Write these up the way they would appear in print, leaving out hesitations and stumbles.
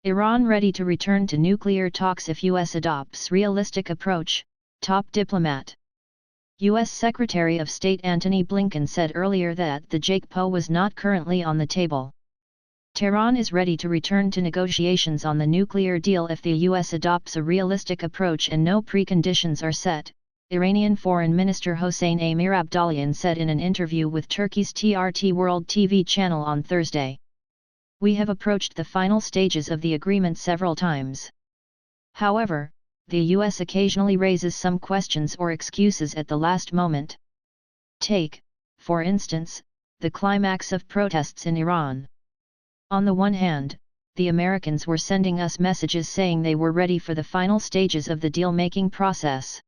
Iran ready to return to nuclear talks if US adopts realistic approach, top diplomat. U.S. Secretary of State Antony Blinken said earlier that the JCPOA was not currently on the table. Tehran is ready to return to negotiations on the nuclear deal if the U.S. adopts a realistic approach and no preconditions are set, Iranian Foreign Minister Hossein Amir Abdollahian said in an interview with Turkey's TRT World TV channel on Thursday. We have approached the final stages of the agreement several times. However, the U.S. occasionally raises some questions or excuses at the last moment. Take, for instance, the climax of protests in Iran. On the one hand, the Americans were sending us messages saying they were ready for the final stages of the deal-making process.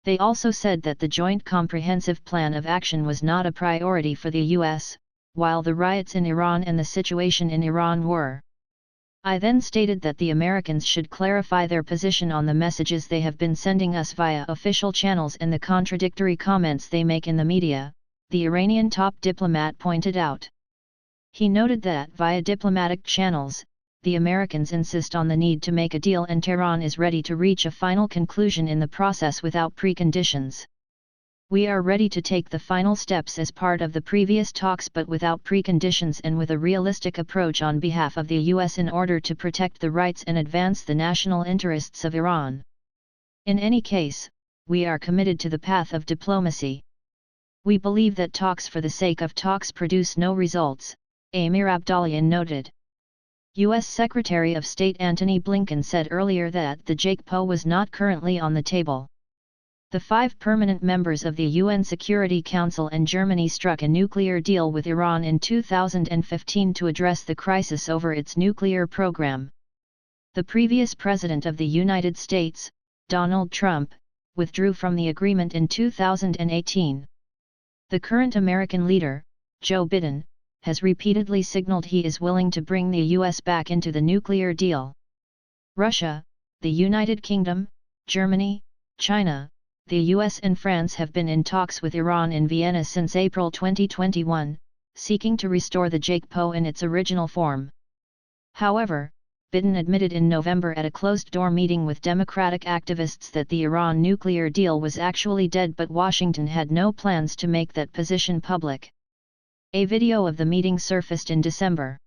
They also said that the Joint Comprehensive Plan of Action was not a priority for the U.S., while the riots in Iran and the situation in Iran were. I then stated that the Americans should clarify their position on the messages they have been sending us via official channels and the contradictory comments they make in the media, the Iranian top diplomat pointed out. He noted that via diplomatic channels, the Americans insist on the need to make a deal and Tehran is ready to reach a final conclusion in the process without preconditions. We are ready to take the final steps as part of the previous talks but without preconditions and with a realistic approach on behalf of the U.S. in order to protect the rights and advance the national interests of Iran. In any case, we are committed to the path of diplomacy. We believe that talks for the sake of talks produce no results, Amir Abdollahian noted. U.S. Secretary of State Antony Blinken said earlier that the JCPOA was not currently on the table. The 5 permanent members of the UN Security Council and Germany struck a nuclear deal with Iran in 2015 to address the crisis over its nuclear program. The previous President of the United States, Donald Trump, withdrew from the agreement in 2018. The current American leader, Joe Biden, has repeatedly signaled he is willing to bring the U.S. back into the nuclear deal. Russia, the United Kingdom, Germany, China, the US and France have been in talks with Iran in Vienna since April 2021, seeking to restore the JCPOA in its original form. However, Biden admitted in November at a closed-door meeting with Democratic activists that the Iran nuclear deal was actually dead, but Washington had no plans to make that position public. A video of the meeting surfaced in December.